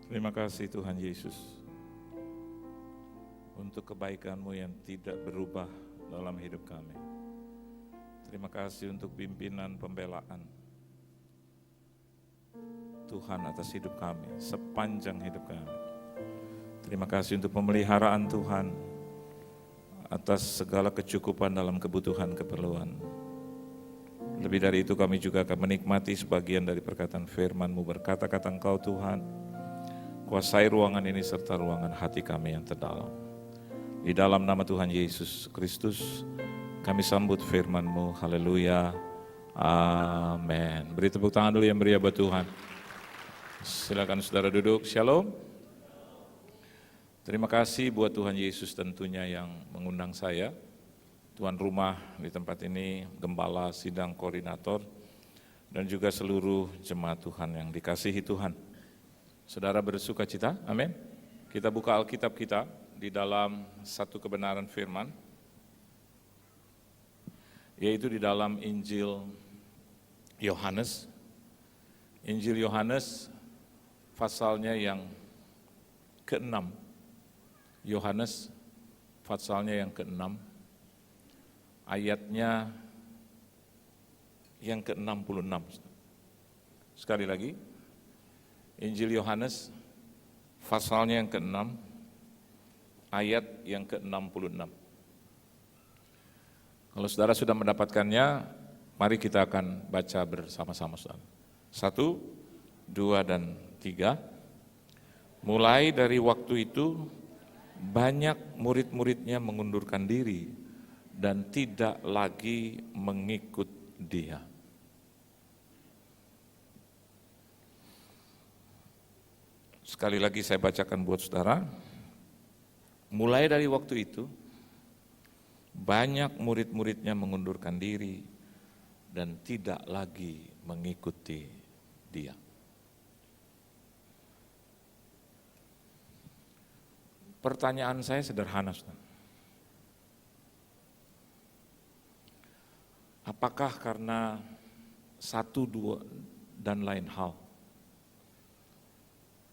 Terima kasih Tuhan Yesus untuk kebaikan-Mu yang tidak berubah dalam hidup kami. Terima kasih untuk pimpinan pembelaan Tuhan atas hidup kami, sepanjang hidup kami. Terima kasih untuk pemeliharaan Tuhan atas segala kecukupan dalam kebutuhan keperluan. Lebih dari itu kami juga akan menikmati sebagian dari perkataan firman-Mu. Berkata-kata Engkau Tuhan, kuasai ruangan ini serta ruangan hati kami yang terdalam. Di dalam nama Tuhan Yesus Kristus, kami sambut firman-Mu. Haleluya. Amin. Beri tepuk tangan dulu yang meriah buat Tuhan. Silakan saudara duduk. Shalom. Terima kasih buat Tuhan Yesus tentunya yang mengundang saya. Tuan rumah di tempat ini, gembala, sidang koordinator, dan juga seluruh jemaat Tuhan yang dikasihi Tuhan. Saudara bersuka cita, amin. Kita buka Alkitab kita di dalam satu kebenaran firman, yaitu di dalam Injil Yohanes. Injil Yohanes pasalnya yang ke-6. Yohanes pasalnya yang ke-6, ayatnya yang ke-66. Sekali lagi, Injil Yohanes pasalnya yang ke-6, ayat yang ke-66. Kalau saudara sudah mendapatkannya, mari kita akan baca bersama-sama saudara. 1, 2, dan 3. Mulai dari waktu itu, banyak murid-muridnya mengundurkan diri dan tidak lagi mengikut Dia. Sekali lagi saya bacakan buat saudara. Mulai dari waktu itu, banyak murid-muridnya mengundurkan diri dan tidak lagi mengikuti Dia. Pertanyaan saya sederhana, saudara. Apakah karena satu, dua, dan lain hal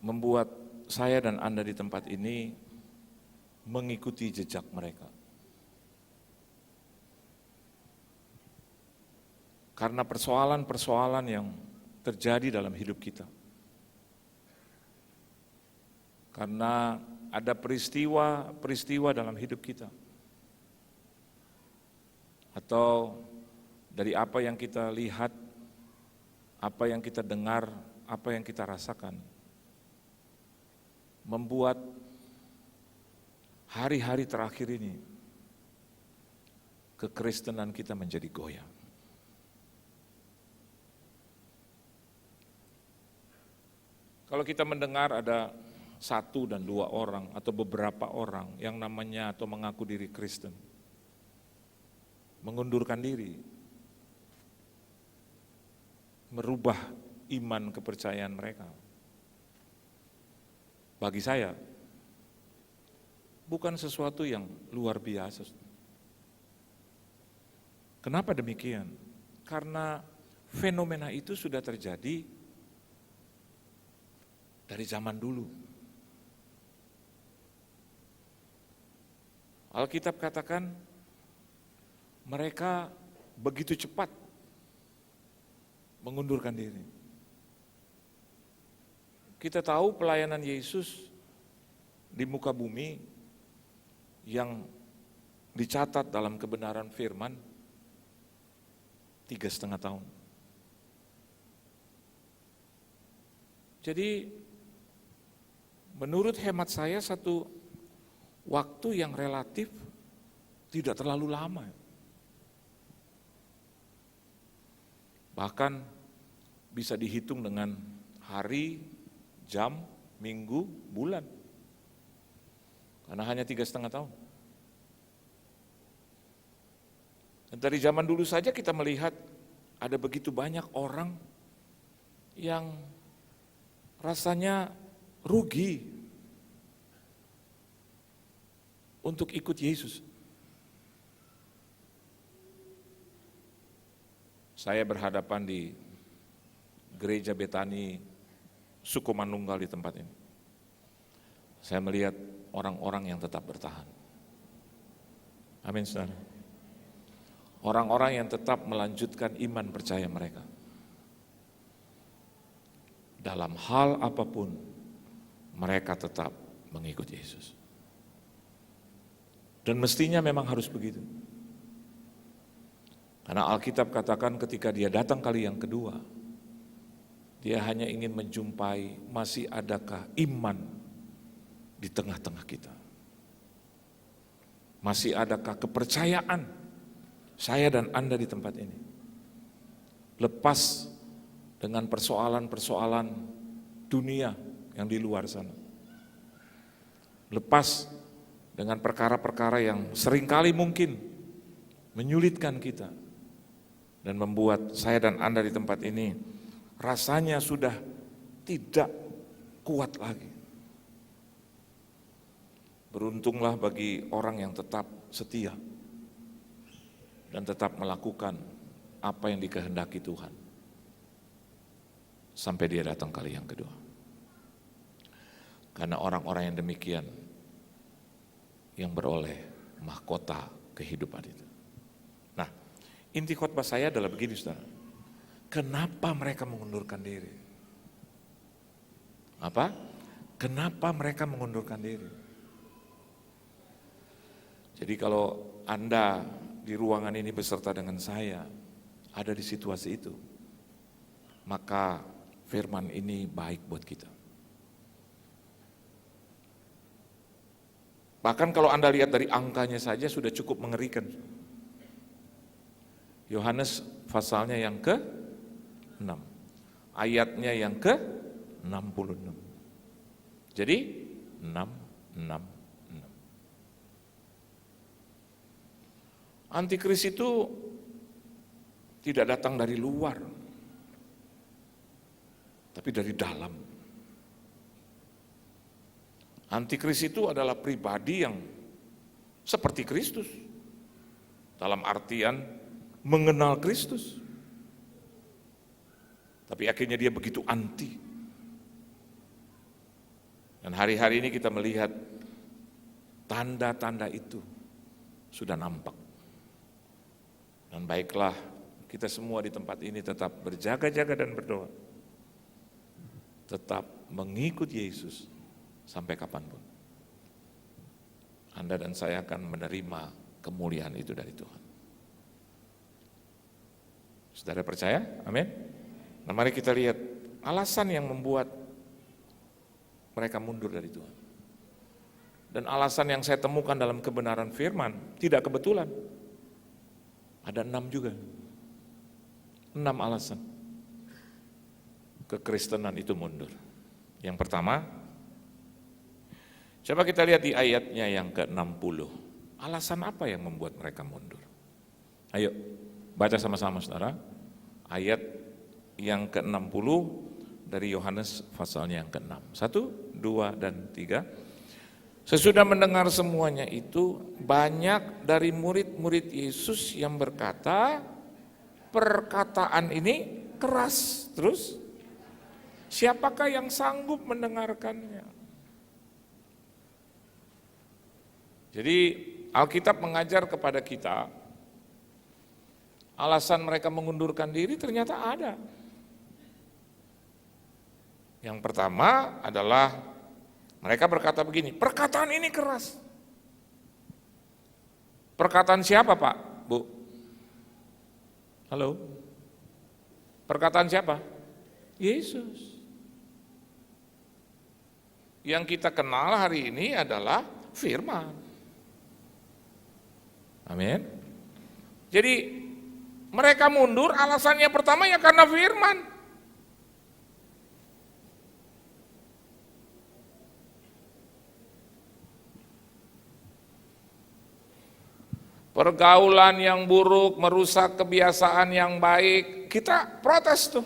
membuat saya dan Anda di tempat ini mengikuti jejak mereka? Karena persoalan-persoalan yang terjadi dalam hidup kita. Karena ada peristiwa-peristiwa dalam hidup kita. Atau dari apa yang kita lihat, apa yang kita dengar, apa yang kita rasakan, membuat hari-hari terakhir ini kekristenan kita menjadi goyah. Kalau kita mendengar ada 1 dan 2 orang atau beberapa orang yang namanya atau mengaku diri Kristen, mengundurkan diri, merubah iman kepercayaan mereka. Bagi saya, bukan sesuatu yang luar biasa. Kenapa demikian? Karena fenomena itu sudah terjadi dari zaman dulu. Alkitab katakan mereka begitu cepat mengundurkan diri. Kita tahu pelayanan Yesus di muka bumi yang dicatat dalam kebenaran firman 3,5 tahun. Jadi menurut hemat saya satu waktu yang relatif tidak terlalu lama. Bahkan bisa dihitung dengan hari, jam, minggu, bulan. Karena hanya 3,5 tahun. Dan dari zaman dulu saja kita melihat ada begitu banyak orang yang rasanya rugi untuk ikut Yesus. Saya berhadapan di gereja Betani Sukomanunggal di tempat ini. saya melihat orang-orang yang tetap bertahan. Amin, saudara. Orang-orang yang tetap melanjutkan iman percaya mereka. Dalam hal apapun, mereka tetap mengikut Yesus. Dan mestinya memang harus begitu. Karena Alkitab katakan ketika dia datang kali yang kedua, dia hanya ingin menjumpai masih adakah iman di tengah-tengah kita. Masih adakah kepercayaan saya dan Anda di tempat ini. Lepas dengan persoalan-persoalan dunia yang di luar sana. Lepas dengan perkara-perkara yang seringkali mungkin menyulitkan kita dan membuat saya dan Anda di tempat ini rasanya sudah tidak kuat lagi. Beruntunglah bagi orang yang tetap setia dan tetap melakukan apa yang dikehendaki Tuhan sampai dia datang kali yang kedua. Karena orang-orang yang demikian yang beroleh mahkota kehidupan itu. Nah, inti khotbah saya adalah begini, saudara. Kenapa mereka mengundurkan diri? Apa? Kenapa mereka mengundurkan diri? Jadi kalau Anda di ruangan ini beserta dengan saya ada di situasi itu, maka firman ini baik buat kita. Bahkan kalau Anda lihat dari angkanya saja sudah cukup mengerikan. Yohanes pasalnya yang ke-6, ayatnya yang ke-66. Jadi 666. Antikris itu tidak datang dari luar, tapi dari dalam. Antikris itu adalah pribadi yang seperti Kristus, dalam artian mengenal Kristus. Tapi akhirnya dia begitu anti. Dan hari-hari ini kita melihat tanda-tanda itu sudah nampak. Dan baiklah kita semua di tempat ini tetap berjaga-jaga dan berdoa. Tetap mengikut Yesus sampai kapanpun. Anda dan saya akan menerima kemuliaan itu dari Tuhan. Saudara percaya? Amin. Nah, mari kita lihat alasan yang membuat mereka mundur dari Tuhan. Dan alasan yang saya temukan dalam kebenaran firman tidak kebetulan. Ada 6 juga. 6 alasan kekristenan itu mundur. Yang pertama, coba kita lihat di ayatnya yang ke-60. Alasan apa yang membuat mereka mundur? Ayo, baca sama-sama saudara. Ayat yang ke-60 dari Yohanes pasalnya yang ke-6. 1, 2, dan 3. Sesudah mendengar semuanya itu, banyak dari murid-murid Yesus yang berkata, perkataan ini keras. Terus, siapakah yang sanggup mendengarkannya? Jadi, Alkitab mengajar kepada kita, alasan mereka mengundurkan diri ternyata ada. Yang pertama adalah mereka berkata begini, perkataan ini keras. Perkataan siapa Pak, Bu? Halo? Perkataan siapa? Yesus. Yang kita kenal hari ini adalah firman. Amin. Jadi mereka mundur alasannya pertama ya karena firman. Pergaulan yang buruk merusak kebiasaan yang baik, kita protes tuh.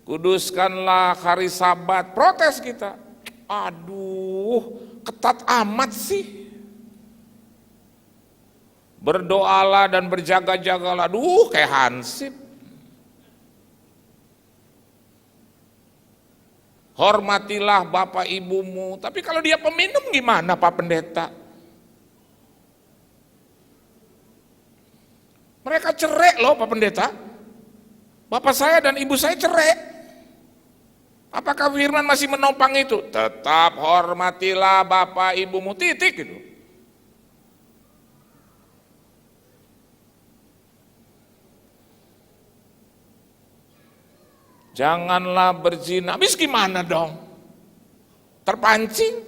Kuduskanlah hari Sabat, protes kita. Aduh, ketat amat sih. Berdoalah dan berjaga-jagalah, aduh kayak hansip. Hormatilah bapak ibumu. Tapi kalau dia peminum gimana Pak Pendeta? Mereka cerai loh Pak Pendeta. Bapak saya dan ibu saya cerai. Apakah firman masih menopang itu? Tetap hormatilah bapak ibumu, titik gitu. Janganlah berzina. Habis gimana dong? Terpancing?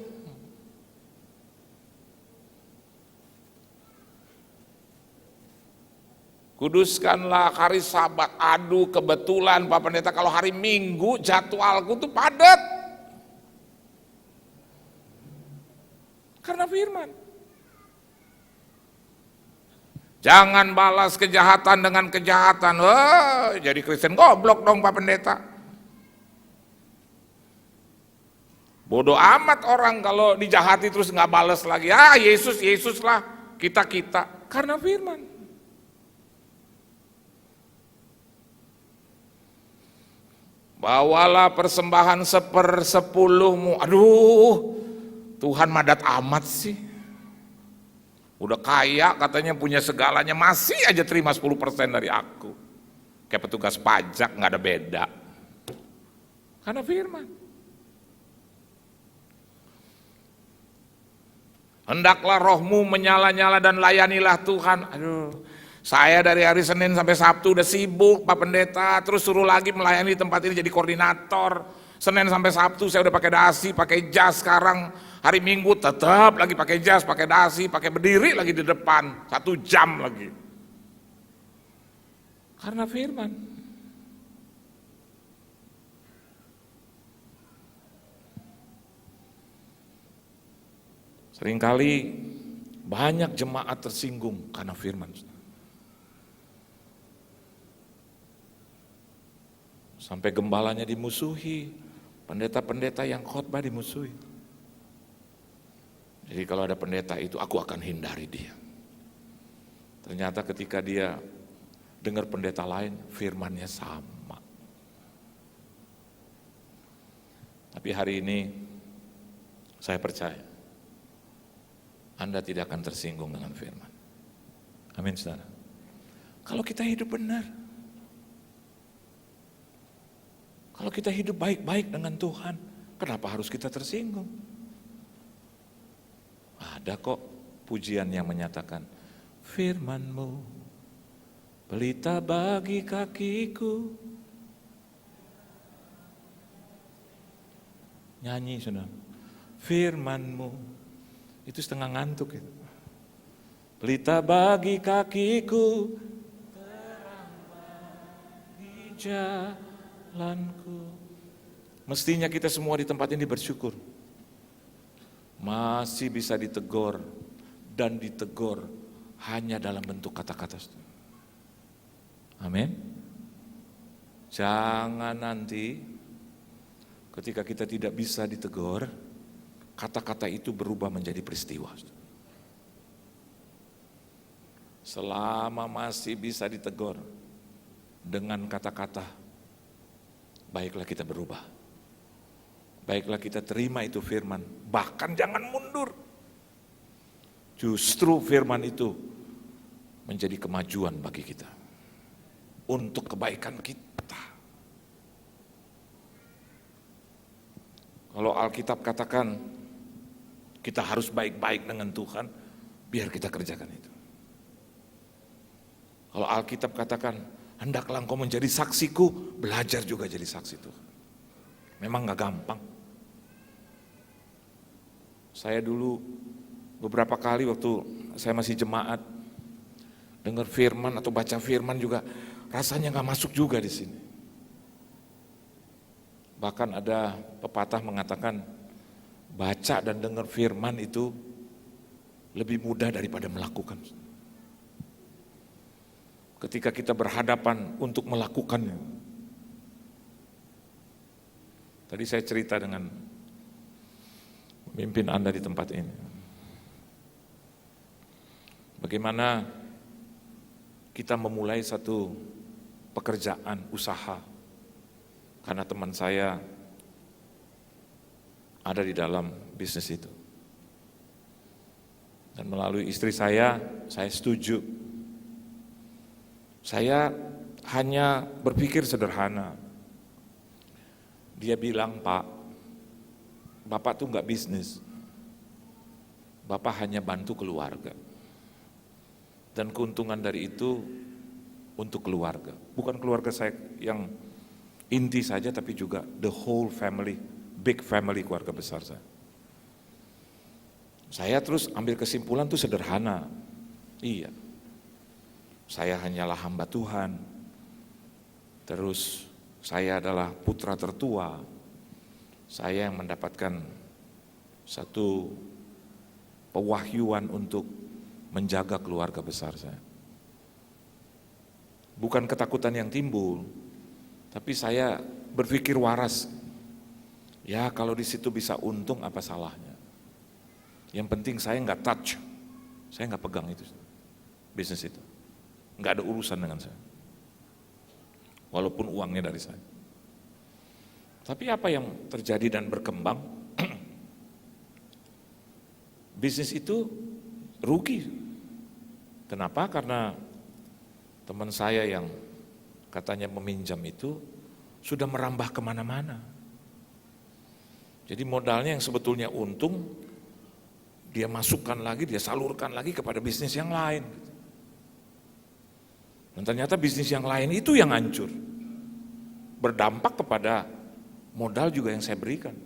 Kuduskanlah hari Sabat. Aduh, kebetulan Pak Pendeta kalau hari Minggu jadwalku tuh padat. Karena firman. Jangan balas kejahatan dengan kejahatan. Wah, jadi Kristen goblok dong Pak Pendeta. Bodoh amat orang kalau dijahati terus nggak balas lagi. Ah, Yesus, Yesus lah, kita. Karena firman. Bawalah persembahan 1/10. Aduh, Tuhan madat amat sih. Udah kaya katanya punya segalanya, masih aja terima 10% dari aku. Kayak petugas pajak, nggak ada beda. Karena firman. Hendaklah rohmu menyala-nyala dan layanilah Tuhan. Aduh, saya dari hari Senin sampai Sabtu udah sibuk Pak Pendeta, terus suruh lagi melayani tempat ini jadi koordinator. Senin sampai Sabtu saya udah pakai dasi, pakai jas. Sekarang hari Minggu tetap lagi pakai jas, pakai dasi, pakai berdiri lagi di depan 1 jam lagi. Karena firman. Seringkali banyak jemaat tersinggung karena firman. Sampai gembalanya dimusuhi, pendeta-pendeta yang khotbah dimusuhi. Jadi kalau ada pendeta itu, aku akan hindari dia. Ternyata ketika dia dengar pendeta lain, firmannya sama. Tapi hari ini, saya percaya, Anda tidak akan tersinggung dengan firman. Amin, saudara. Kalau kita hidup benar, kalau kita hidup baik-baik dengan Tuhan, kenapa harus kita tersinggung? Ada kok pujian yang menyatakan, firman-Mu pelita bagi kakiku. Nyanyi saudara, firman-Mu. Itu setengah ngantuk itu. Pelita bagi kakiku, terang bagi jalanku. Mestinya kita semua di tempat ini bersyukur. Masih bisa ditegur dan ditegur hanya dalam bentuk kata-kata. Amin. Jangan nanti ketika kita tidak bisa ditegur, kata-kata itu berubah menjadi peristiwa. Selama masih bisa ditegur dengan kata-kata, baiklah kita berubah. Baiklah kita terima itu firman, bahkan jangan mundur. Justru firman itu menjadi kemajuan bagi kita, untuk kebaikan kita. Kalau Alkitab katakan kita harus baik-baik dengan Tuhan, biar kita kerjakan itu. Kalau Alkitab katakan hendaklah engkau menjadi saksiku, belajar juga jadi saksi Tuhan. Memang gak gampang. Saya dulu beberapa kali waktu saya masih jemaat, dengar firman atau baca firman juga rasanya gak masuk juga di sini. Bahkan ada pepatah mengatakan baca dan dengar firman itu lebih mudah daripada melakukan. Ketika kita berhadapan untuk melakukannya. Tadi saya cerita dengan pemimpin Anda di tempat ini. Bagaimana kita memulai satu pekerjaan, usaha. Karena teman saya ada di dalam bisnis itu. Dan melalui istri saya setuju. Saya hanya berpikir sederhana. Dia bilang, Pak, Bapak tuh nggak bisnis. Bapak hanya bantu keluarga. Dan keuntungan dari itu untuk keluarga. Bukan keluarga saya yang inti saja, tapi juga the whole family, big family, keluarga besar saya. Saya terus ambil kesimpulan tuh sederhana. Iya, saya hanyalah hamba Tuhan. Terus saya adalah putra tertua. Saya yang mendapatkan satu pewahyuan untuk menjaga keluarga besar saya. Bukan ketakutan yang timbul, tapi saya berpikir waras. Ya kalau di situ bisa untung apa salahnya. Yang penting saya nggak touch, saya nggak pegang itu bisnis itu, nggak ada urusan dengan saya. Walaupun uangnya dari saya. Tapi apa yang terjadi dan berkembang, bisnis itu rugi. Kenapa? Karena teman saya yang katanya meminjam itu sudah merambah kemana-mana. Jadi modalnya yang sebetulnya untung, dia masukkan lagi, dia salurkan lagi kepada bisnis yang lain. Dan ternyata bisnis yang lain itu yang hancur. Berdampak kepada modal juga yang saya berikan.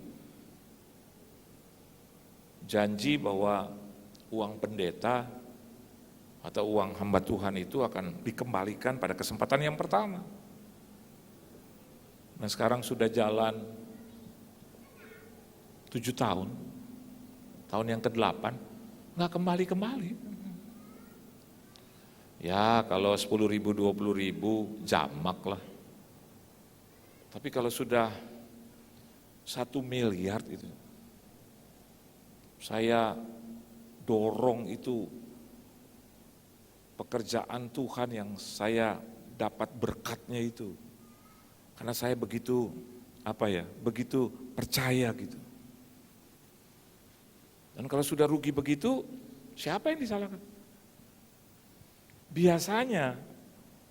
Janji bahwa uang pendeta atau uang hamba Tuhan itu akan dikembalikan pada kesempatan yang pertama. Nah sekarang sudah jalan 7 tahun, tahun yang ke-8, nggak kembali-kembali. Ya kalau 10.000, 20.000 jamak lah. Tapi kalau sudah 1 miliar itu, saya dorong itu pekerjaan Tuhan yang saya dapat berkatnya itu. Karena saya begitu, begitu percaya gitu. Dan kalau sudah rugi begitu, siapa yang disalahkan? Biasanya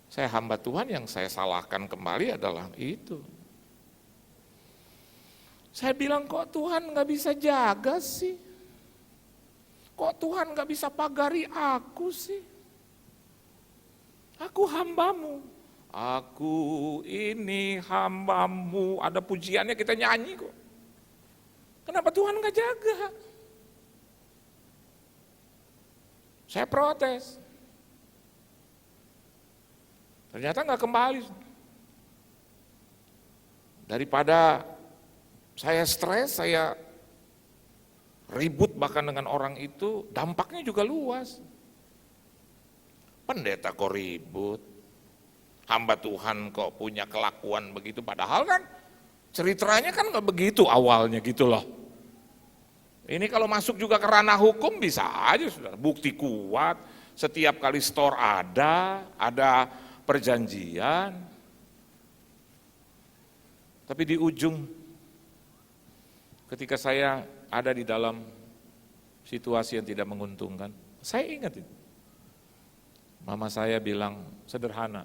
saya hamba Tuhan yang saya salahkan kembali adalah itu. Saya bilang kok Tuhan nggak bisa jaga sih? Kok Tuhan nggak bisa pagari aku sih? Aku hambamu. Aku ini hambamu. Ada pujiannya kita nyanyi kok. Kenapa Tuhan nggak jaga? Saya protes. Ternyata nggak kembali. Daripada saya stres, saya ribut bahkan dengan orang itu, dampaknya juga luas. Pendeta kok ribut, hamba Tuhan kok punya kelakuan begitu, padahal kan ceritanya kan nggak begitu awalnya gitu loh. Ini kalau masuk juga ke ranah hukum bisa aja saudara, bukti kuat, setiap kali store ada perjanjian. Tapi di ujung ketika saya ada di dalam situasi yang tidak menguntungkan, saya ingat itu. Mama saya bilang sederhana,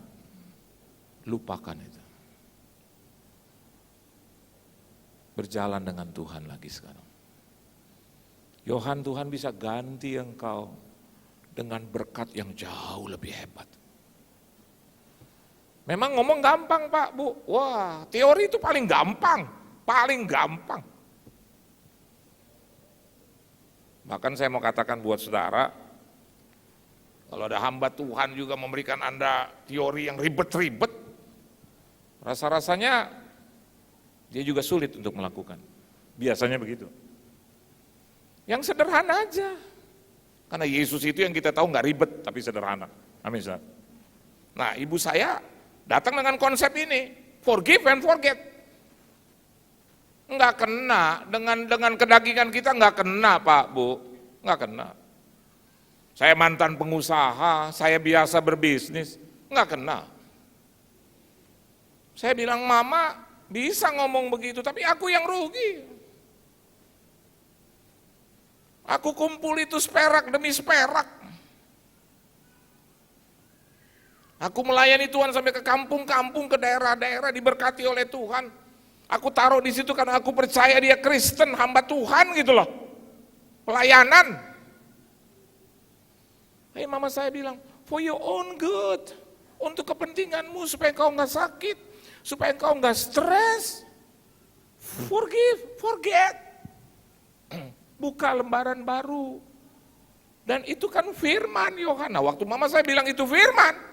lupakan itu. Berjalan dengan Tuhan lagi sekarang. Tuhan bisa ganti engkau dengan berkat yang jauh lebih hebat. Memang ngomong gampang Pak, Bu. Wah, teori itu paling gampang. Bahkan saya mau katakan buat saudara, kalau ada hamba Tuhan juga memberikan Anda teori yang ribet-ribet, rasa-rasanya dia juga sulit untuk melakukan. Biasanya begitu. Yang sederhana aja. Karena Yesus itu yang kita tahu nggak ribet, tapi sederhana. Amin. Nah, ibu saya datang dengan konsep ini, forgive and forget. Enggak kena, dengan kedagingan kita enggak kena Pak, Bu, enggak kena. Saya mantan pengusaha, saya biasa berbisnis, enggak kena. Saya bilang, Mama bisa ngomong begitu, tapi aku yang rugi. Aku kumpul itu seperak demi seperak. Aku melayani Tuhan sampai ke kampung-kampung, ke daerah-daerah, diberkati oleh Tuhan. Aku taruh di situ karena aku percaya dia Kristen, hamba Tuhan gitu loh. Pelayanan. Mama saya bilang, for your own good. Untuk kepentinganmu, supaya kau nggak sakit, supaya kau nggak stres. Forgive, forget. Buka lembaran baru. Dan itu kan firman Yohana. Waktu mama saya bilang itu firman.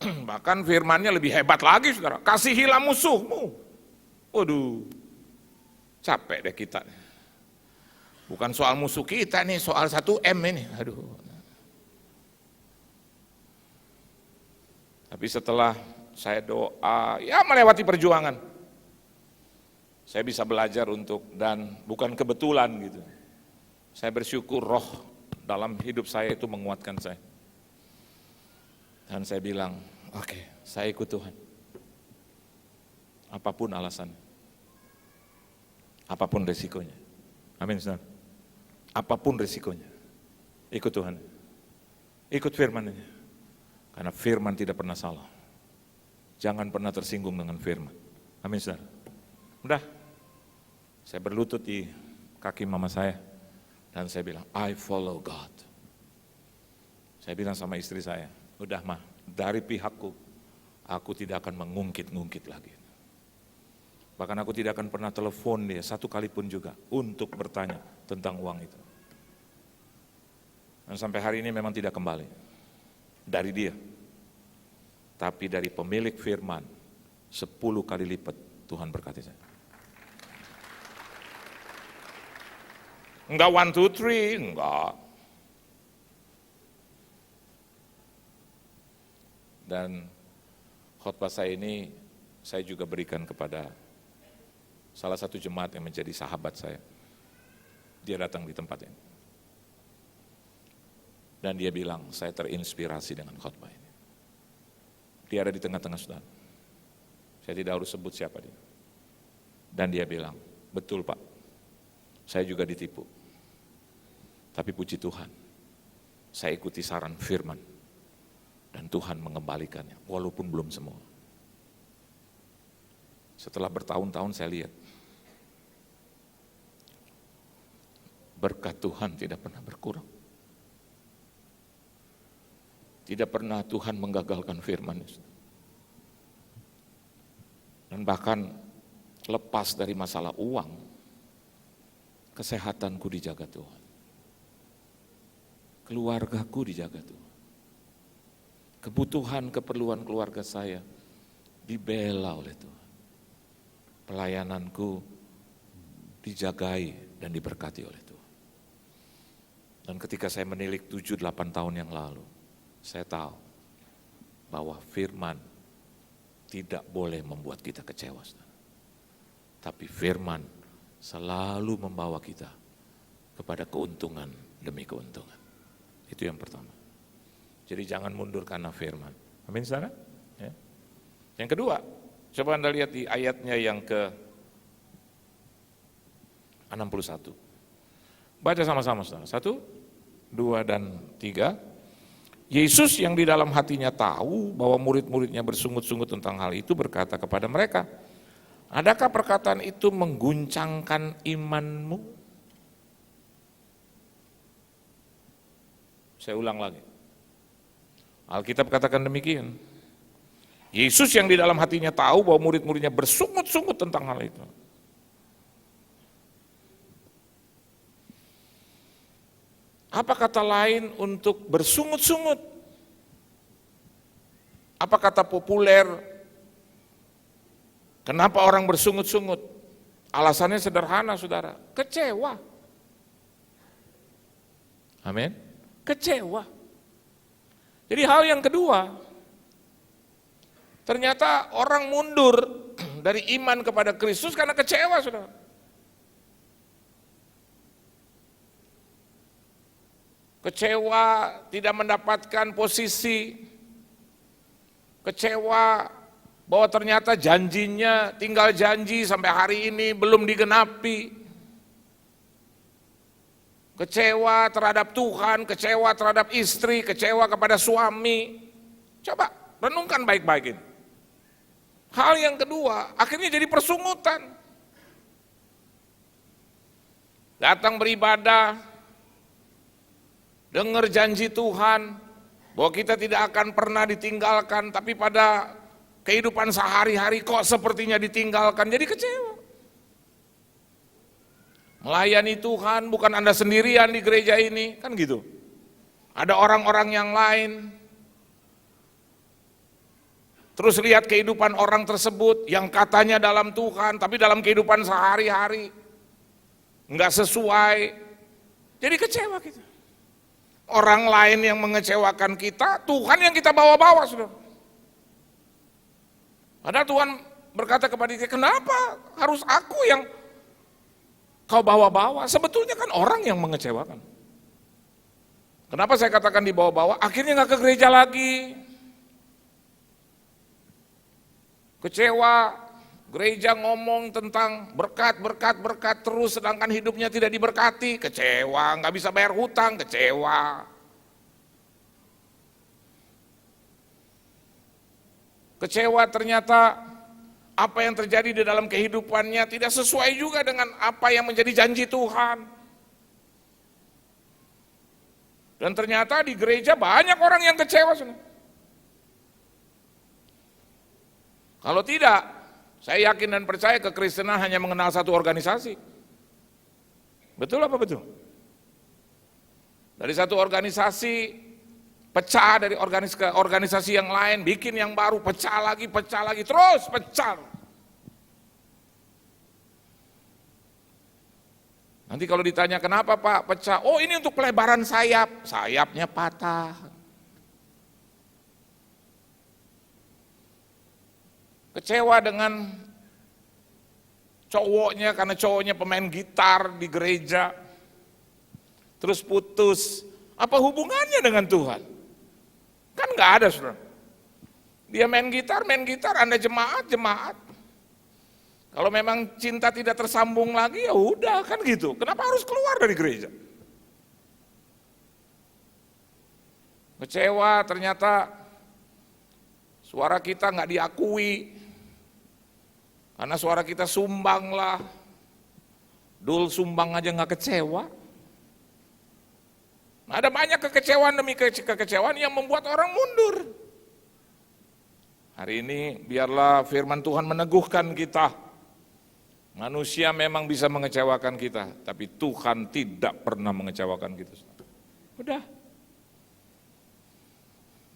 Bahkan firmannya lebih hebat lagi, saudara. Kasihilah musuhmu. Waduh, capek deh kita. Bukan soal musuh kita nih, soal 1M ini. Aduh. Tapi setelah saya doa, ya melewati perjuangan, saya bisa belajar untuk, dan bukan kebetulan gitu. Saya bersyukur roh dalam hidup saya itu menguatkan saya. Dan saya bilang, oke, saya ikut Tuhan. Apapun alasannya. Apapun resikonya. Amin, saudara. Apapun resikonya. Ikut Tuhan. Ikut firman-Nya. Karena firman tidak pernah salah. Jangan pernah tersinggung dengan firman. Amin, saudara. Udah. Saya berlutut di kaki mama saya. Dan saya bilang, I follow God. Saya bilang sama istri saya, udah mah, dari pihakku, aku tidak akan mengungkit-ngungkit lagi. Bahkan aku tidak akan pernah telepon dia satu kali pun juga untuk bertanya tentang uang itu. Dan sampai hari ini memang tidak kembali dari dia. Tapi dari pemilik firman 10 kali lipat Tuhan berkati saya. Enggak 1, 2, 3, enggak. Dan khotbah saya ini saya juga berikan kepada salah satu jemaat yang menjadi sahabat saya. Dia datang di tempat ini. Dan dia bilang, saya terinspirasi dengan khotbah ini. Dia ada di tengah-tengah saudara. Saya tidak harus sebut siapa dia. Dan dia bilang, betul Pak, saya juga ditipu. Tapi puji Tuhan, saya ikuti saran firman. Dan Tuhan mengembalikannya, walaupun belum semua. Setelah bertahun-tahun saya lihat, berkat Tuhan tidak pernah berkurang. Tidak pernah Tuhan menggagalkan firman. Dan bahkan lepas dari masalah uang, kesehatanku dijaga Tuhan. Keluargaku dijaga Tuhan. Kebutuhan, keperluan keluarga saya dibela oleh Tuhan. Pelayananku dijagai dan diberkati oleh Tuhan. Dan ketika saya menilik 7-8 tahun yang lalu, saya tahu bahwa firman tidak boleh membuat kita kecewa. Tapi firman selalu membawa kita kepada keuntungan demi keuntungan. Itu yang pertama. Jadi jangan mundur karena firman. Amin, saudara? Ya. Yang kedua, coba Anda lihat di ayatnya yang ke 61. Baca sama-sama, saudara. 1, 2, dan 3. Yesus yang di dalam hatinya tahu bahwa murid-muridnya bersungut-sungut tentang hal itu berkata kepada mereka, adakah perkataan itu mengguncangkan imanmu? Saya ulang lagi. Alkitab katakan demikian. Yesus yang di dalam hatinya tahu bahwa murid-muridnya bersungut-sungut tentang hal itu. Apa kata lain untuk bersungut-sungut? Apa kata populer? Kenapa orang bersungut-sungut? Alasannya sederhana, saudara. Kecewa. Amin. Kecewa. Jadi hal yang kedua, ternyata orang mundur dari iman kepada Kristus karena kecewa, saudara. Kecewa tidak mendapatkan posisi, kecewa bahwa ternyata janjinya tinggal janji sampai hari ini belum digenapi. Kecewa terhadap Tuhan, kecewa terhadap istri, kecewa kepada suami. Coba renungkan baik-baik ini. Hal yang kedua, akhirnya jadi persungutan. Datang beribadah, dengar janji Tuhan, bahwa kita tidak akan pernah ditinggalkan, tapi pada kehidupan sehari-hari kok sepertinya ditinggalkan, jadi kecewa. Melayani Tuhan bukan Anda sendirian di gereja ini, kan gitu. Ada orang-orang yang lain. Terus lihat kehidupan orang tersebut yang katanya dalam Tuhan, tapi dalam kehidupan sehari-hari enggak sesuai. Jadi kecewa kita. Orang lain yang mengecewakan kita, Tuhan yang kita bawa-bawa, Saudara. Padahal Tuhan berkata kepada kita, kenapa harus aku yang kau bawa-bawa? Sebetulnya kan orang yang mengecewakan. Kenapa saya katakan dibawa-bawa? Akhirnya nggak ke gereja lagi. Kecewa, gereja ngomong tentang berkat, berkat, berkat terus, sedangkan hidupnya tidak diberkati. Kecewa, nggak bisa bayar hutang, kecewa. Kecewa ternyata apa yang terjadi di dalam kehidupannya tidak sesuai juga dengan apa yang menjadi janji Tuhan. Dan ternyata di gereja banyak orang yang kecewa. Kalau tidak, saya yakin dan percaya kekristenan hanya mengenal satu organisasi. Betul apa betul? Dari satu organisasi pecah dari organisasi yang lain, bikin yang baru, pecah lagi, terus pecah. Nanti kalau ditanya kenapa Pak pecah, oh ini untuk pelebaran sayap, sayapnya patah. Kecewa dengan cowoknya karena cowoknya pemain gitar di gereja, terus putus. Apa hubungannya dengan Tuhan? Kan nggak ada, Saudara. Dia main gitar, Anda jemaat. Kalau memang cinta tidak tersambung lagi, ya udah kan gitu. Kenapa harus keluar dari gereja? Kecewa ternyata suara kita nggak diakui. Karena suara kita sumbang lah. Dul sumbang aja nggak kecewa. Nah, ada banyak kekecewaan demi kekecewaan yang membuat orang mundur. Hari ini biarlah firman Tuhan meneguhkan kita. Manusia memang bisa mengecewakan kita, tapi Tuhan tidak pernah mengecewakan kita. Udah.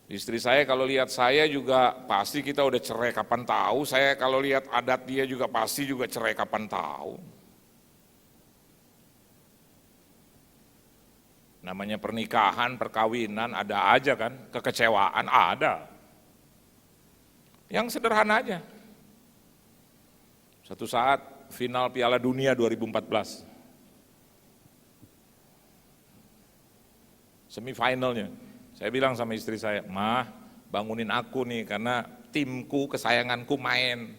Istri saya kalau lihat saya juga pasti kita udah cerai kapan tahu. Saya kalau lihat adat dia juga pasti juga cerai kapan tahu. Namanya pernikahan, perkawinan, ada aja kan, kekecewaan ada. Yang sederhana aja. Satu saat final Piala Dunia 2014. Semifinalnya, saya bilang sama istri saya, "Mah, bangunin aku nih karena timku, kesayanganku main."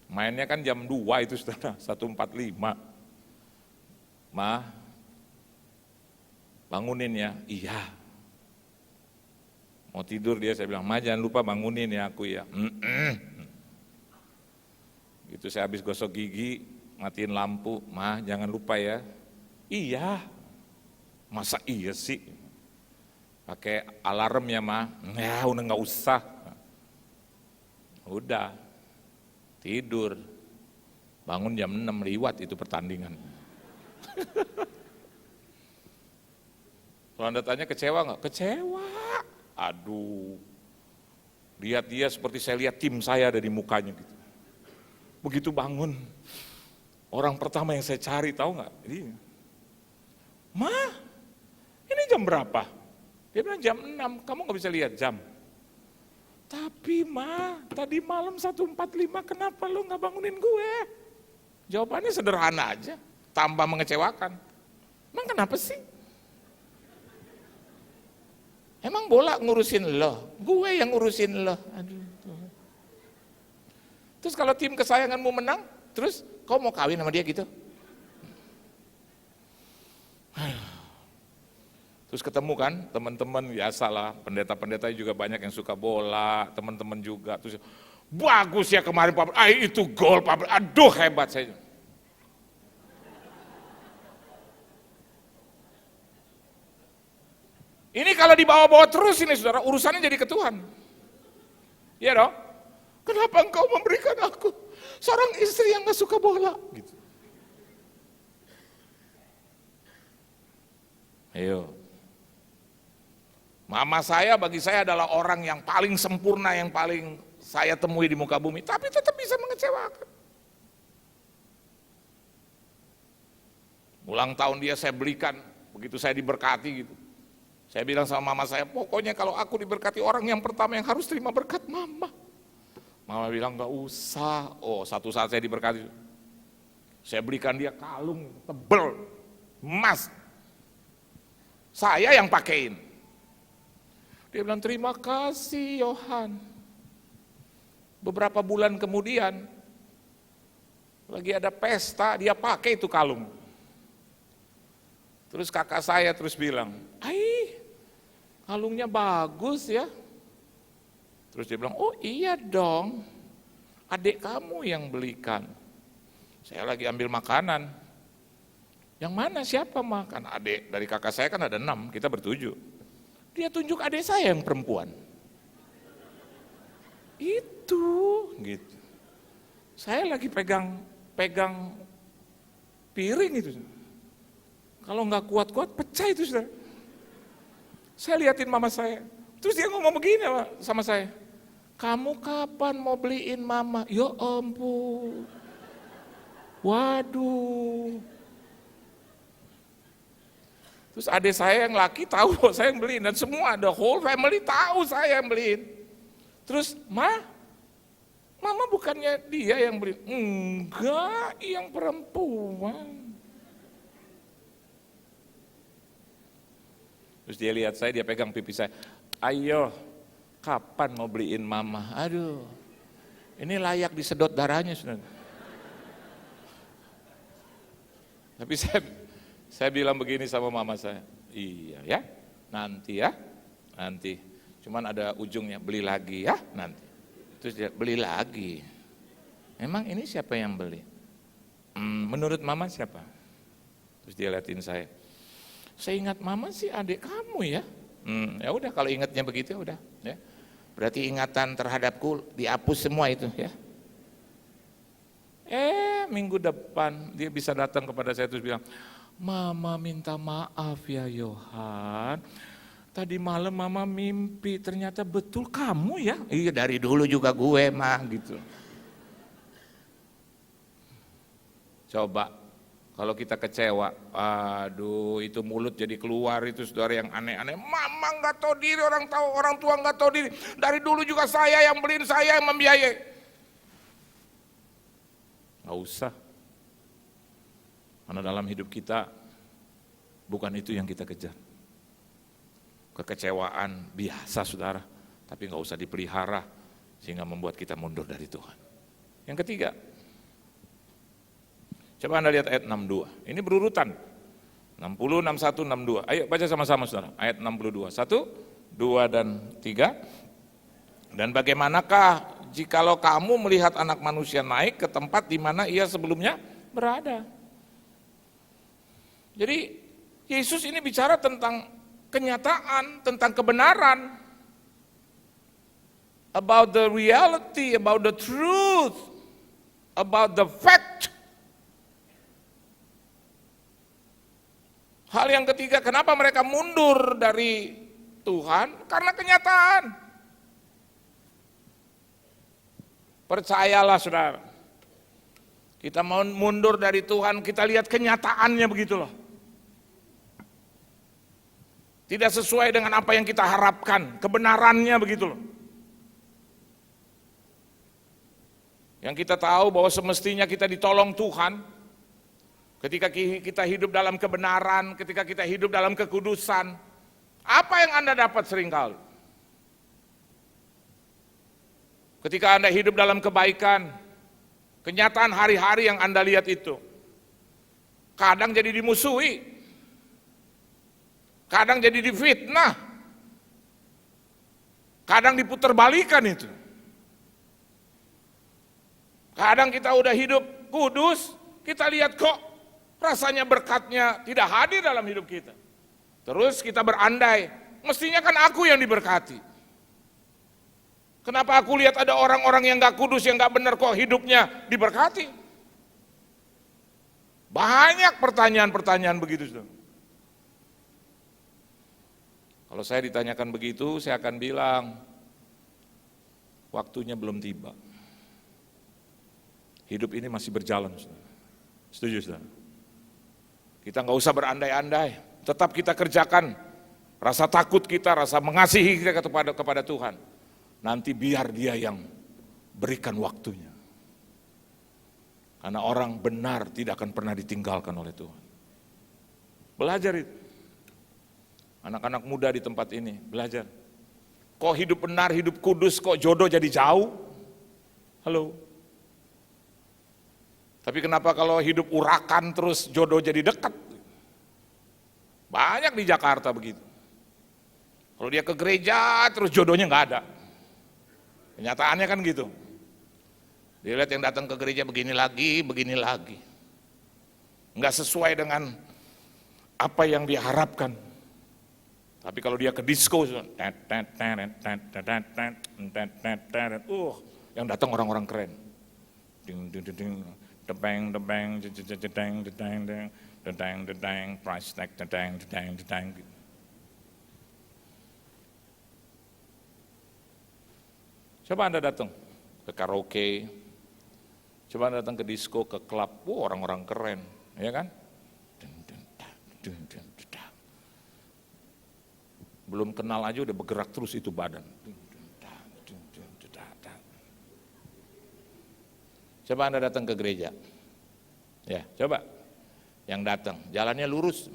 Mainnya kan jam 2 itu Saudara, 1.45. "Mah, bangunin ya." "Iya." Mau tidur dia, saya bilang, "Ma jangan lupa bangunin ya aku ya." Gitu saya habis gosok gigi, matiin lampu, "Ma jangan lupa ya." "Iya." "Masa iya sih? Pakai alarm ya Ma." "Ya udah nggak usah." Udah, tidur. Bangun jam 6 liwat itu pertandingan. Kalau Anda tanya kecewa nggak? Kecewa. Aduh, lihat dia seperti saya lihat tim saya ada di mukanya gitu. Begitu bangun, orang pertama yang saya cari tahu nggak? "Ma, ini jam berapa?" Dia bilang jam 6, "Kamu nggak bisa lihat jam." "Tapi Ma, tadi malam 1.45 kenapa lu nggak bangunin gue?" Jawabannya sederhana aja, tanpa mengecewakan. "Emang kenapa sih? Emang bola ngurusin lo, gue yang ngurusin lo." Aduh, Tuhan. Terus kalau tim kesayanganmu menang, terus kau mau kawin sama dia gitu? Terus ketemu kan teman-teman, biasalah pendeta-pendeta juga banyak yang suka bola, teman-teman juga. Terus bagus ya kemarin Pak, itu gol Pak, aduh hebat saya. Ini kalau dibawa-bawa terus ini saudara, urusannya jadi ke Tuhan. Iya dong? Kenapa engkau memberikan aku seorang istri yang gak suka bola? Gitu. Ayo. Mama saya bagi saya adalah orang yang paling sempurna, yang paling saya temui di muka bumi, tapi tetap bisa mengecewakan. Ulang tahun dia saya belikan, begitu saya diberkati gitu. Saya bilang sama mama saya, pokoknya kalau aku diberkati orang yang pertama yang harus terima berkat mama. Mama bilang gak usah. Oh, satu saat saya diberkati, saya belikan dia kalung tebel emas. Saya yang pakein. Dia bilang terima kasih Yohan. Beberapa bulan kemudian lagi ada pesta, dia pakai itu kalung. Terus kakak saya terus bilang, kalungnya bagus ya. Terus dia bilang, oh iya dong, adik kamu yang belikan. Saya lagi ambil makanan. Yang mana siapa makan? Adik dari kakak saya kan ada 6, kita bertujuh. Dia tunjuk adik saya yang perempuan. Itu, gitu. Saya lagi pegang piring itu. Kalau nggak kuat-kuat pecah itu saudara. Saya liatin mama saya, terus dia ngomong begini sama saya, kamu kapan mau beliin mama? Ya ampun, waduh. Terus adik saya yang laki tahu saya yang beliin, dan semua, the whole family tahu saya yang beliin. Terus, mama bukannya dia yang beliin? Enggak, yang perempuan. Terus dia lihat saya, dia pegang pipi saya, ayo kapan mau beliin mama? Aduh, ini layak disedot darahnya saudara. Tapi saya bilang begini sama mama saya, iya ya, nanti ya, nanti. Cuman ada ujungnya, beli lagi ya, nanti. Terus dia, beli lagi. Emang ini siapa yang beli? Menurut mama siapa? Terus dia liatin saya ingat mama sih adik kamu ya. Ya udah kalau ingatnya begitu ya udah. Ya. Berarti ingatan terhadapku dihapus semua itu ya. Minggu depan dia bisa datang kepada saya terus bilang, mama minta maaf ya Yohan. Tadi malam mama mimpi, ternyata betul kamu ya. Iya dari dulu juga gue mah gitu. Coba. Kalau kita kecewa, aduh itu mulut jadi keluar itu saudara yang aneh-aneh. Mama nggak tahu diri, orang tua nggak tahu diri. Dari dulu juga saya yang beliin, saya yang membiayai. Nggak usah. Karena dalam hidup kita bukan itu yang kita kejar. Kekecewaan biasa saudara, tapi nggak usah dipelihara sehingga membuat kita mundur dari Tuhan. Yang ketiga. Coba Anda lihat ayat 62, ini berurutan, 60, 61, 62, ayo baca sama-sama saudara, ayat 62, 1, 2, dan 3, dan bagaimanakah jikalau kamu melihat anak manusia naik ke tempat di mana ia sebelumnya berada. Jadi Yesus ini bicara tentang kenyataan, tentang kebenaran, about the reality, about the truth, about the fact. Hal yang ketiga, kenapa mereka mundur dari Tuhan? Karena kenyataan. Percayalah saudara, kita mau mundur dari Tuhan, kita lihat kenyataannya begitu loh. Tidak sesuai dengan apa yang kita harapkan, kebenarannya begitu loh. Yang kita tahu bahwa semestinya kita ditolong Tuhan, ketika kita hidup dalam kebenaran, ketika kita hidup dalam kekudusan, apa yang Anda dapat seringkali? Ketika Anda hidup dalam kebaikan, Kenyataan hari-hari yang Anda lihat itu. Kadang jadi dimusuhi. Kadang jadi difitnah. Kadang diputerbalikan itu. Kadang kita udah hidup kudus, kita lihat kok rasanya berkatnya tidak hadir dalam hidup kita. Terus kita berandai, mestinya kan aku yang diberkati. Kenapa aku lihat ada orang-orang yang gak kudus, yang gak benar kok hidupnya diberkati? Banyak pertanyaan-pertanyaan begitu. Saudara. Kalau saya ditanyakan begitu, saya akan bilang, waktunya belum tiba. Hidup ini masih berjalan. Saudara. Setuju, saudara? Kita nggak usah berandai-andai, tetap kita kerjakan rasa takut kita, rasa mengasihi kita kepada Tuhan. Nanti biar Dia yang berikan waktunya. Karena orang benar tidak akan pernah ditinggalkan oleh Tuhan. Belajar itu. Anak-anak muda di tempat ini, belajar. Kok hidup benar, hidup kudus, kok jodoh jadi jauh? Halo? Tapi kenapa kalau hidup urakan terus jodoh jadi dekat? Banyak di Jakarta begitu. Kalau dia ke gereja terus jodohnya nggak ada. Kenyataannya kan gitu. Dia lihat yang datang ke gereja begini lagi. Nggak sesuai dengan apa yang dia harapkan. Tapi kalau dia ke disco, yang datang orang-orang keren. Price tag, Coba Anda datang ke karaoke, coba Anda datang ke disco, ke klub, orang-orang keren, ya kan? Belum kenal aja udah bergerak terus itu badan. Coba Anda datang ke gereja, ya coba, yang datang, jalannya lurus.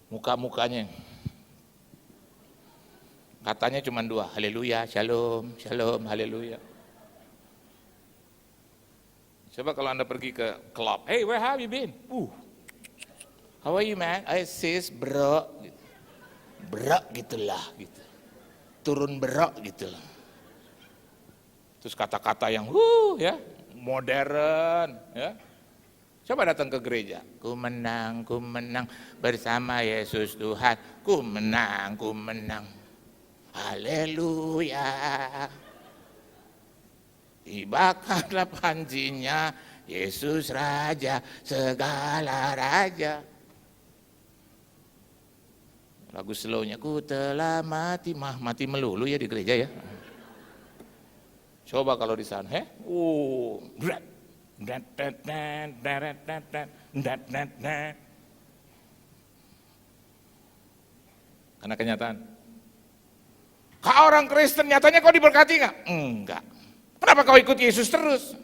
Muka-mukanya katanya cuma dua, haleluya, shalom, shalom, haleluya. Coba kalau Anda pergi ke klub, hey, where have you been? How are you, man? I sis, bro. Bro gitulah, gitu. Turun bro gitulah. Terus kata-kata yang ya, modern, ya. Coba datang ke gereja, ku menang bersama Yesus Tuhan, ku menang, haleluya. Tibakanlah panjinya, Yesus Raja, segala raja. Lagu slownya, ku telah mati melulu ya di gereja ya. Coba kalau di sana, karena kenyataan. Kau orang Kristen nyatanya kau diberkati nggak? Enggak. Kenapa kau ikut Yesus terus?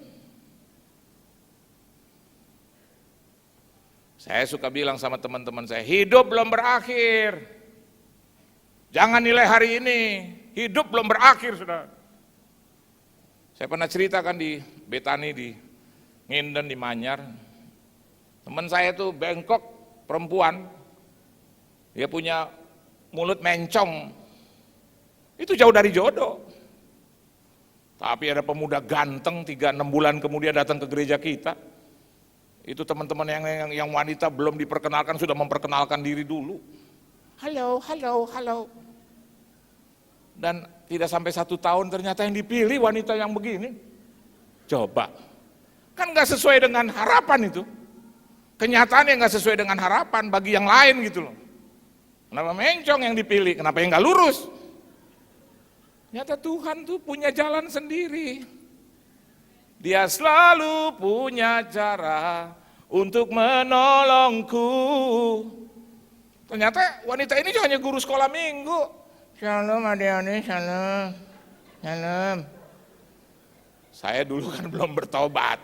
Saya suka bilang sama teman-teman saya, hidup belum berakhir. Jangan nilai hari ini, hidup belum berakhir, saudara. Saya pernah ceritakan di Betani, di Nginden, di Manyar. Teman saya tuh bengkok, perempuan. Dia punya mulut mencong. Itu jauh dari jodoh. Tapi ada pemuda ganteng 3-6 bulan kemudian datang ke gereja kita. Itu teman-teman yang wanita belum diperkenalkan sudah memperkenalkan diri dulu. Halo. Dan tidak sampai 1 tahun ternyata yang dipilih wanita yang begini. Coba, kan gak sesuai dengan harapan itu. Kenyataannya gak sesuai dengan harapan bagi yang lain gitu loh. Kenapa mencong yang dipilih, kenapa yang gak lurus? Nyata Tuhan tuh punya jalan sendiri. Dia selalu punya cara untuk menolongku. Ternyata wanita ini hanya guru sekolah minggu. Shalom adik-adik, shalom. Shalom. Saya dulu kan belum bertobat.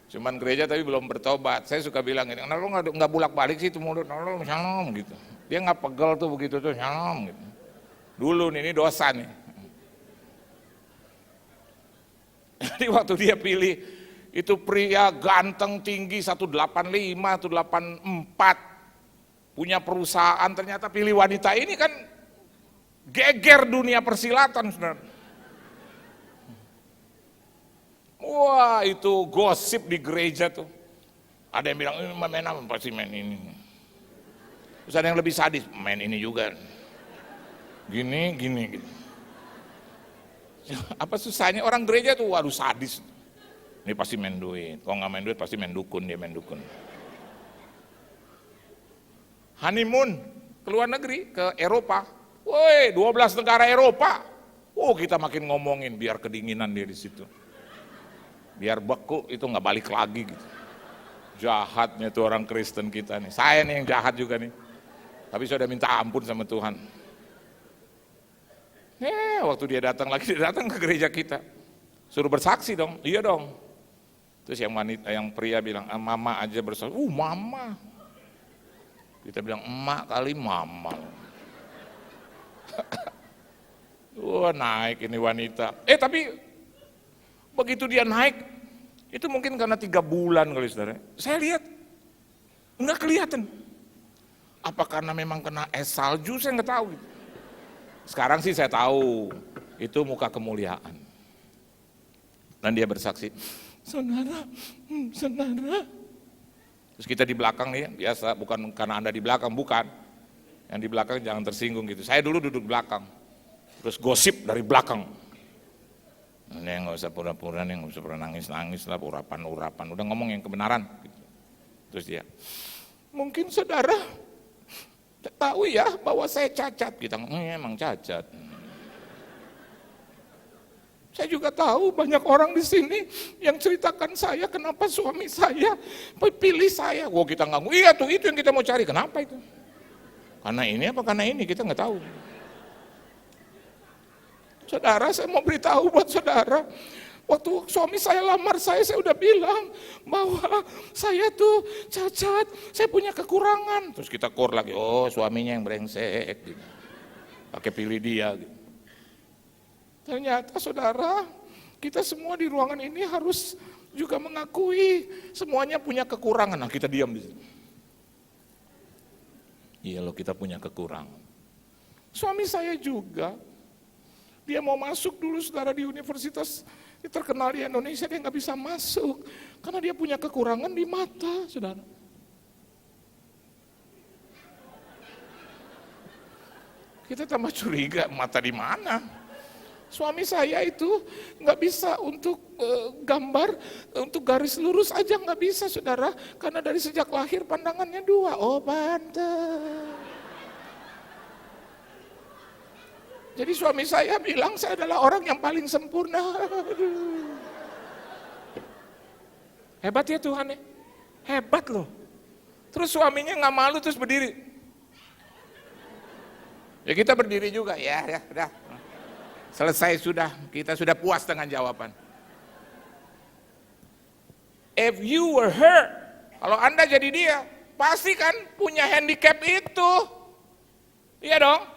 Cuman gereja tapi belum bertobat. Saya suka bilang ini, kenapa lu nggak bolak-balik sih itu mulut, shalom gitu. Dia nggak pegel tuh begitu tuh, shalom gitu. Dulu nih, ini dosa nih. Jadi waktu dia pilih, itu pria ganteng tinggi 185, 184, punya perusahaan, ternyata pilih wanita ini kan geger dunia persilatan, saudara. Wah, itu gosip di gereja tuh. Ada yang bilang, ini main apa? Pasti main ini. Terus ada yang lebih sadis, main ini juga. Gini. Apa susahnya orang gereja tuh, waduh sadis. Ini pasti main duit. Kalau nggak main duit pasti main dukun, dia main dukun. Honeymoon ke luar negeri, ke Eropa. Woi, 12 negara Eropa. Oh, kita makin ngomongin biar kedinginan dia di situ. Biar beku itu nggak balik lagi gitu. Jahatnya tuh orang Kristen kita nih. Saya nih yang jahat juga nih. Tapi saya udah minta ampun sama Tuhan. Waktu dia datang lagi, dia datang ke gereja kita. Suruh bersaksi dong, iya dong. Terus yang pria bilang, mama aja bersaksi. Mama. Kita bilang, emak kali mama. Naik ini wanita. Tapi begitu dia naik, itu mungkin karena 3 bulan kali saudara. Saya lihat, enggak kelihatan. Apa karena memang kena es salju, saya enggak tahu. Sekarang sih saya tahu, itu muka kemuliaan. Dan dia bersaksi, saudara. Terus kita di belakang nih, biasa bukan karena Anda di belakang, bukan. Yang di belakang jangan tersinggung gitu. Saya dulu duduk belakang, terus gosip dari belakang. Ini nggak usah pura-pura, nih nggak usah pura nangis lah, urapan. Udah ngomong yang kebenaran. Gitu. Terus dia, mungkin saudara tahu ya bahwa saya cacat. Kita emang cacat. Saya juga tahu banyak orang di sini yang ceritakan saya kenapa suami saya pilih saya. Kita nggak, iya tuh itu yang kita mau cari. Kenapa itu? Karena ini apa karena ini kita nggak tahu. Saudara, saya mau beritahu buat saudara, waktu suami saya lamar saya udah bilang bahwa saya tuh cacat, saya punya kekurangan. Terus kita kor lagi, suaminya yang brengsek, gitu. Pakai pilih dia. Gitu. Ternyata saudara, kita semua di ruangan ini harus juga mengakui semuanya punya kekurangan. Nah kita diam di sini. Iya loh, kita punya kekurangan. Suami saya juga. Dia mau masuk dulu saudara di universitas terkenal di Indonesia, dia nggak bisa masuk karena dia punya kekurangan di mata, saudara. Kita tambah curiga, mata di mana? Suami saya itu nggak bisa untuk gambar, untuk garis lurus aja nggak bisa, saudara, karena dari sejak lahir pandangannya 2. Oh, pantes. Jadi suami saya bilang saya adalah orang yang paling sempurna. Hebat ya Tuhan ya, hebat loh. Terus suaminya nggak malu terus berdiri. Ya kita berdiri juga, ya udah. Selesai sudah, kita sudah puas dengan jawaban. If you were her, kalau Anda jadi dia, pasti kan punya handicap itu. Iya dong.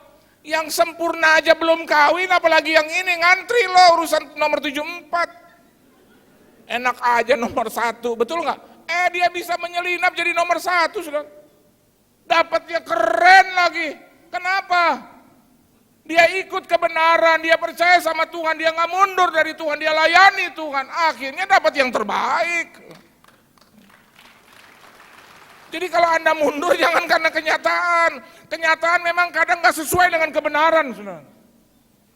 Yang sempurna aja belum kawin, apalagi yang ini ngantri loh urusan nomor 74. Enak aja nomor 1, betul nggak? Dia bisa menyelinap jadi nomor 1, saudara. Dapatnya keren lagi. Kenapa? Dia ikut kebenaran, dia percaya sama Tuhan, dia nggak mundur dari Tuhan, dia layani Tuhan. Akhirnya dapat yang terbaik. Jadi kalau Anda mundur jangan karena kenyataan. Kenyataan memang kadang gak sesuai dengan kebenaran, saudara.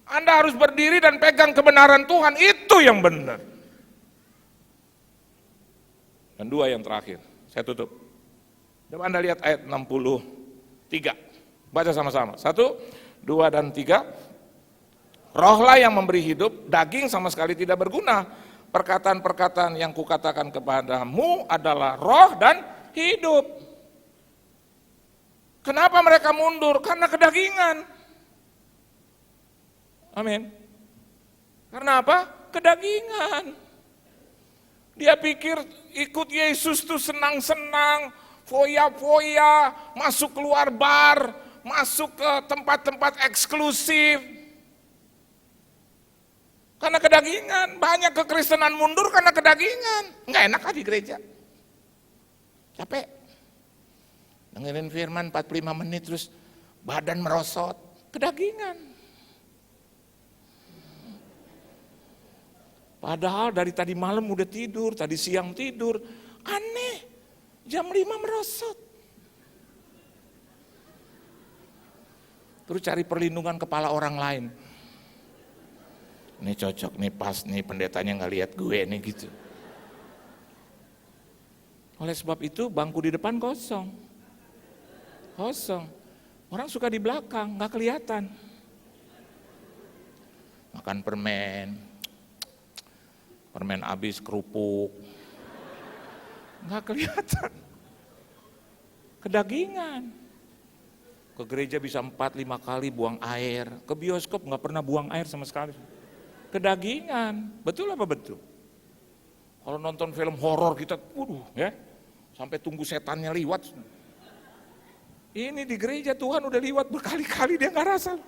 Anda harus berdiri dan pegang kebenaran Tuhan, itu yang benar. Dan 2 yang terakhir, saya tutup. Coba Anda lihat ayat 63. Baca sama-sama. 1, 2, dan 3. Rohlah yang memberi hidup, daging sama sekali tidak berguna. Perkataan-perkataan yang kukatakan kepadamu adalah roh dan hidup. Kenapa mereka mundur? Karena kedagingan. Amin. Karena apa? Kedagingan. Dia pikir ikut Yesus tuh senang-senang, foya-foya, masuk keluar bar, masuk ke tempat-tempat eksklusif. Karena kedagingan, banyak kekristenan mundur karena kedagingan. Nggak enak di gereja. Capek. Dengerin firman 45 menit terus badan merosot. Kedagingan. Padahal dari tadi malam udah tidur, tadi siang tidur. Aneh, jam 5 merosot. Terus cari perlindungan kepala orang lain. Ini cocok nih, pas nih pendetanya nggak lihat gue nih gitu. Oleh sebab itu bangku di depan kosong. Kosong. Orang suka di belakang, nggak kelihatan. Makan permen habis kerupuk, nggak kelihatan. Kedagingan. Ke gereja bisa 4-5 kali buang air, ke bioskop nggak pernah buang air sama sekali. Kedagingan, betul apa betul? Kalau nonton film horor kita, waduh ya, sampai tunggu setannya liwat. Ini di gereja Tuhan udah liwat berkali-kali dia nggak rasa.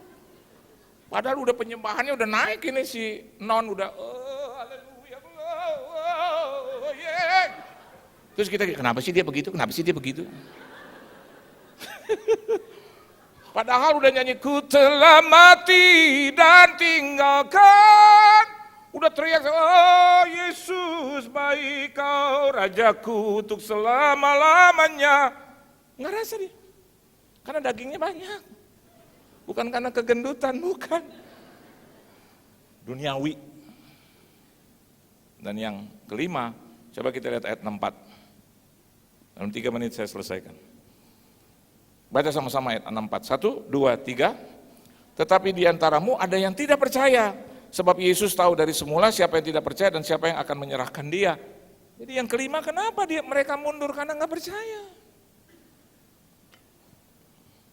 Padahal udah penyembahannya udah naik ini si non udah, haleluya, yeah. Terus kita, kenapa sih dia begitu? Kenapa sih dia begitu? Padahal udah nyanyi, ku telah mati dan tinggalkan. Udah teriak, oh Yesus baik kau, Rajaku untuk selama-lamanya. Nggak rasa dia, karena dagingnya banyak. Bukan karena kegendutan, bukan. Duniawi. Dan yang kelima, coba kita lihat ayat 64. Dalam 3 menit saya selesaikan. Baca sama-sama ayat 64. 1, 2, 3. Tetapi di antaramu ada yang tidak percaya. Sebab Yesus tahu dari semula siapa yang tidak percaya dan siapa yang akan menyerahkan dia. Jadi yang kelima, kenapa mereka mundur? Karena nggak percaya.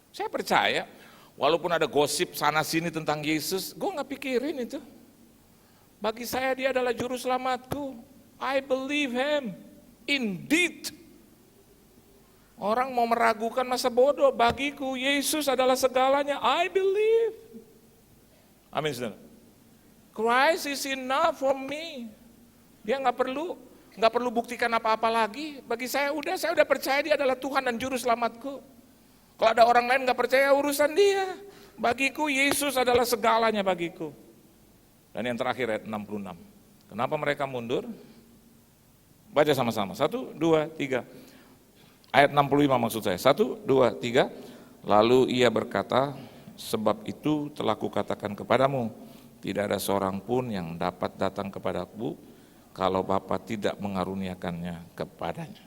Saya percaya, walaupun ada gosip sana sini tentang Yesus, gue nggak pikirin itu. Bagi saya dia adalah juru selamatku. I believe him. Indeed. Orang mau meragukan masa bodoh, bagiku Yesus adalah segalanya. I believe. Amin saudara. Christ is enough for me. Dia nggak perlu buktikan apa-apa lagi. Bagi saya udah percaya dia adalah Tuhan dan juru selamatku. Kalau ada orang lain nggak percaya urusan dia. Bagiku Yesus adalah segalanya bagiku. Dan yang terakhir ayat 66. Kenapa mereka mundur? Baca sama-sama. 1, 2, 3. Ayat 65 maksud saya. 1, 2, 3. Lalu ia berkata, sebab itu telah kukatakan kepadamu, tidak ada seorang pun yang dapat datang kepadaku kalau Bapa tidak mengaruniakannya kepadanya.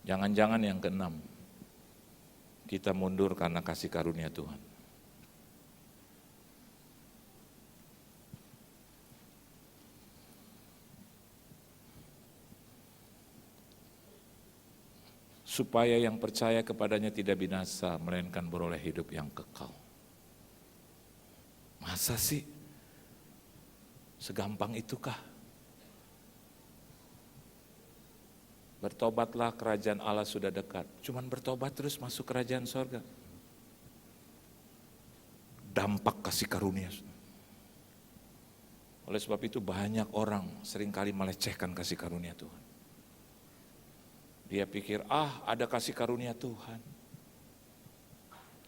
Jangan-jangan yang keenam, kita mundur karena kasih karunia Tuhan. Supaya yang percaya kepadanya tidak binasa, melainkan beroleh hidup yang kekal. Masa sih? Segampang itukah? Bertobatlah, kerajaan Allah sudah dekat. Cuman bertobat terus masuk kerajaan sorga. Dampak kasih karunia. Oleh sebab itu banyak orang seringkali melecehkan kasih karunia Tuhan. Dia pikir, ada kasih karunia Tuhan.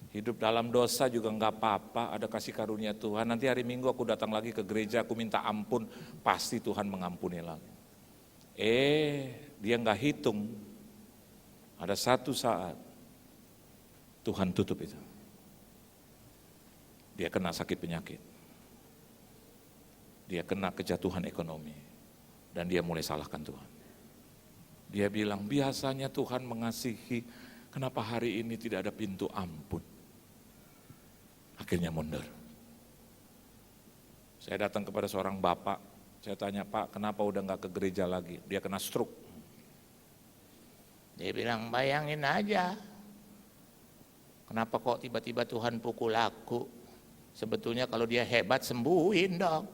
Hidup dalam dosa juga enggak apa-apa, ada kasih karunia Tuhan. Nanti hari Minggu aku datang lagi ke gereja, aku minta ampun, pasti Tuhan mengampuni lagi. Dia enggak hitung. Ada satu saat Tuhan tutup itu. Dia kena sakit penyakit. Dia kena kejatuhan ekonomi. Dan dia mulai salahkan Tuhan. Dia bilang, biasanya Tuhan mengasihi, kenapa hari ini tidak ada pintu ampun? Akhirnya mundur. Saya datang kepada seorang bapak, saya tanya, Pak, kenapa udah gak ke gereja lagi? Dia kena stroke. Dia bilang, bayangin aja, kenapa kok tiba-tiba Tuhan pukul aku? Sebetulnya kalau dia hebat, sembuhin dong.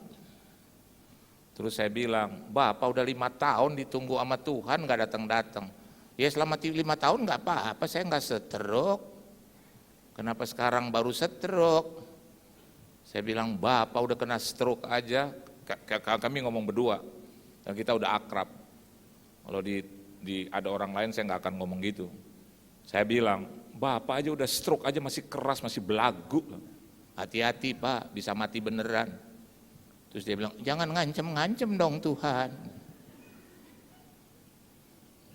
Terus saya bilang, Bapak udah 5 tahun ditunggu sama Tuhan gak datang-datang. Ya selama 5 tahun nggak apa-apa, saya nggak stroke. Kenapa sekarang baru stroke? Saya bilang, Bapak udah kena stroke aja, kami ngomong berdua, dan kita udah akrab. Kalau ada orang lain saya nggak akan ngomong gitu. Saya bilang, Bapak aja udah stroke aja masih keras, masih belagu. Hati-hati Pak, bisa mati beneran. Terus dia bilang, jangan ngancem-ngancem dong Tuhan.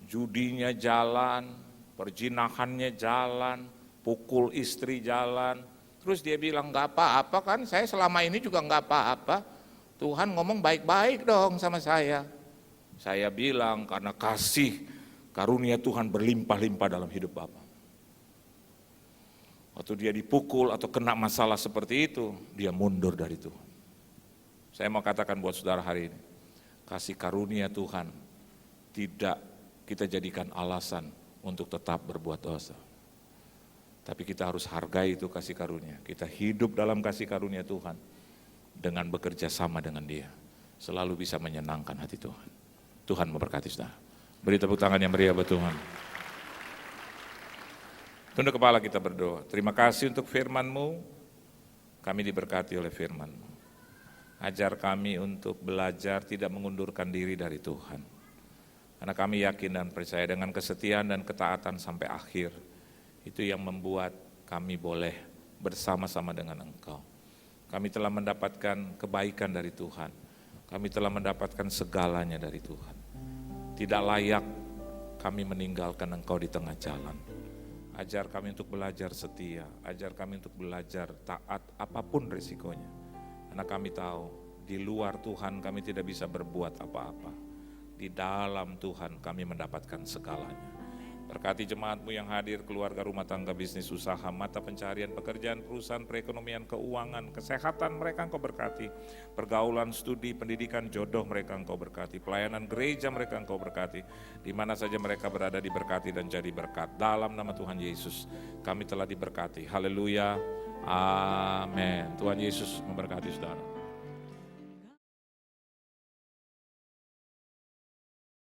Judinya jalan, perjinahannya jalan, pukul istri jalan. Terus dia bilang, gak apa-apa kan, saya selama ini juga gak apa-apa. Tuhan ngomong baik-baik dong sama saya. Saya bilang, karena kasih karunia Tuhan berlimpah-limpah dalam hidup Bapak. Waktu dia dipukul atau kena masalah seperti itu, dia mundur dari Tuhan. Saya mau katakan buat saudara hari ini, kasih karunia Tuhan tidak kita jadikan alasan untuk tetap berbuat dosa. Tapi kita harus hargai itu kasih karunia. Kita hidup dalam kasih karunia Tuhan dengan bekerja sama dengan Dia. Selalu bisa menyenangkan hati Tuhan. Tuhan memberkati saudara. Beri tepuk tangan yang meriah buat Tuhan. Tunduk kepala kita berdoa. Terima kasih untuk firman-Mu. Kami diberkati oleh firman-Mu. Ajar kami untuk belajar tidak mengundurkan diri dari Tuhan. Karena kami yakin dan percaya dengan kesetiaan dan ketaatan sampai akhir. Itu yang membuat kami boleh bersama-sama dengan Engkau. Kami telah mendapatkan kebaikan dari Tuhan. Kami telah mendapatkan segalanya dari Tuhan. Tidak layak kami meninggalkan Engkau di tengah jalan. Ajar kami untuk belajar setia. Ajar kami untuk belajar taat apapun risikonya. Karena kami tahu di luar Tuhan kami tidak bisa berbuat apa-apa. Di dalam Tuhan kami mendapatkan segalanya. Berkati jemaat-Mu yang hadir, keluarga, rumah tangga, bisnis, usaha, mata pencarian, pekerjaan, perusahaan, perekonomian, keuangan, kesehatan mereka Engkau berkati. Pergaulan, studi, pendidikan, jodoh mereka Engkau berkati. Pelayanan gereja mereka Engkau berkati. Di mana saja mereka berada diberkati dan jadi berkat. Dalam nama Tuhan Yesus kami telah diberkati. Haleluya. Amin. Tuhan Yesus memberkati saudara.